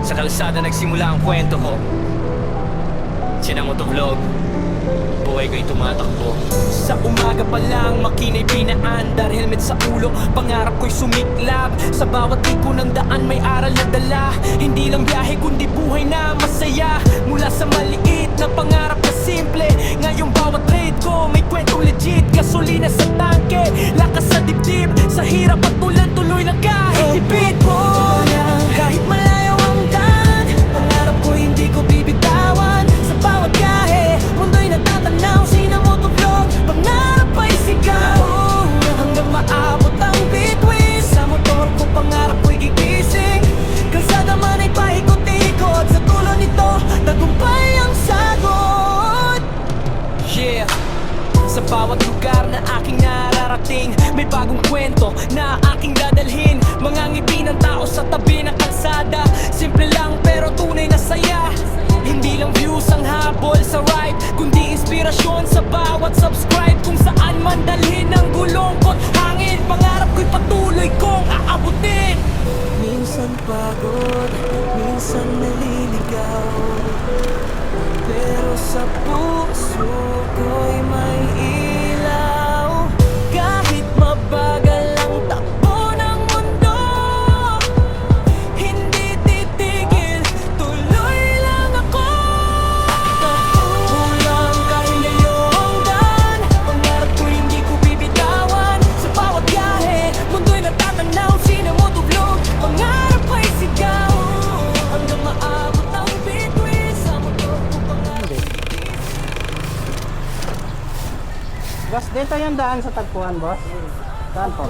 Sa kalsada nagsimula ang kwento ko. Sinang motovlog, buhay ko'y tumatakbo. Sa umaga pa lang, makina'y pinaandar, helmet sa ulo, pangarap ko'y sumiklab. Sa bawat tipo ng daan may aral na dala. Hindi lang biyahe kundi buhay na masaya. Mula sa maliit na pangarap na simple, ngayong bawat trade ko may kwentong legit. Gasolina sa tangke, lakas sa dibdib, sa hirap at tulan tuloy lang kahit tipid mo. Kahit malayo ang daan, pangarap ko hindi ko bibitawan. Sa bawat biyahe, mundo'y natatanaw, sinamotovlog, pangarap ay sigaw. Hanggang maabot ang bituin, sa motor ko pangarap ko'y gigising. Kalsada man ay paikot-ikot, sa tulo nito, tagumpay ang sagot. Yeah. Sa bawat lugar na aking nararating, may bagong kwento na aking dadalhin. Mga ngiti ng tao sa tabi ng kalsada, simple lang pero tunay na saya. Hindi lang views ang habol sa ride, kundi inspirasyon sa bawat subscribe. Kung saan man dalhin ang gulong ko't hangin, pangarap ko'y patuloy kong aabutin. Minsan pagod, minsan naliligaw, pero sa puso ko'y may ilaw. Kahit mabagal ang takbo ng mundo, hindi titigil, tuloy lang ako. Takbo lang kahit layo ang daan, pangarap ko hindi ko bibitawan. Sa bawat biyahe, mundo'y natatanaw, sinamotovlog, pangarap ay sigaw. Hanggang maabot ang bituin, sa motor ko pangarap. Boss, dito yung daan sa tagpuan, boss? Saan po?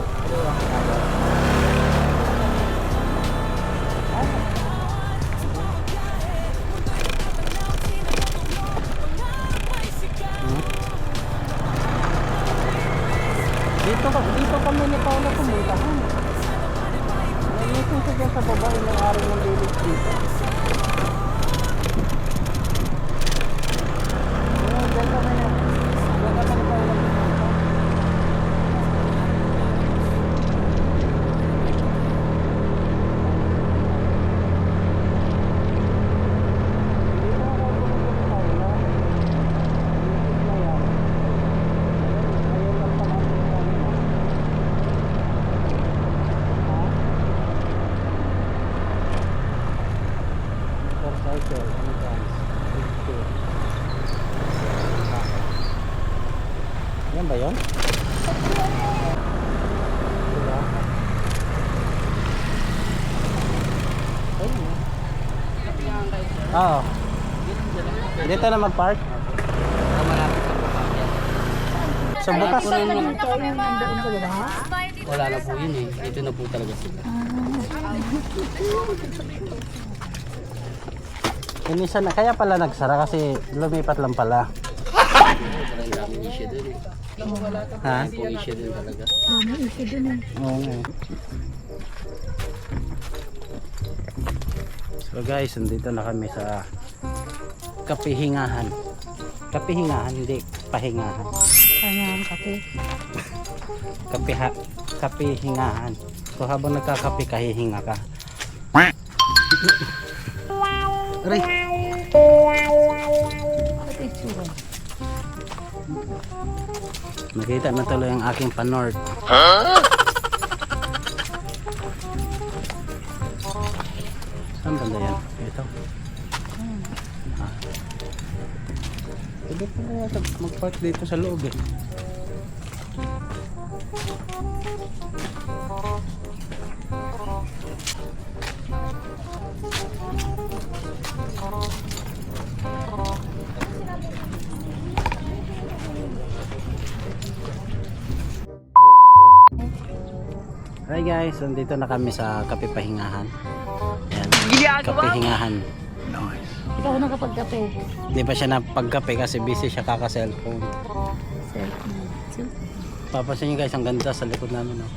Dito kami ni Paula pumuntahan. Naisin siya dyan sa baba, yung araw ng village dito. Dyan kami ni Paula pumunta. Yan ba yun? Oo. Dito na mag-park? So bukas Wala na po yun eh. Dito na po talaga sila. Inisa na, kaya pala nagsara kasi lumipat lang pala. Parang daming issue dun eh. Ha? Po issue dun talaga. Oo nga. So guys, nandito na kami sa kapihingahan. Kapihingahan, hindi pahingahan. Kanyang kape. Kapihingahan. So habang nagkakape, kahihinga ka. Aray! Nakita na tuloy ang aking panord. Saan banda yan? Ito. Pwede pa kaya mag-park dito sa loob eh. Hi guys, nandito na kami sa kapipahingahan. Ayan, kapihingahan. Ikaw na kapag kape. Hindi pa siya napagkape kasi busy siya kaka-cellphone. Cellphone. Papansin nyo guys, ang ganda sa likod namin. No?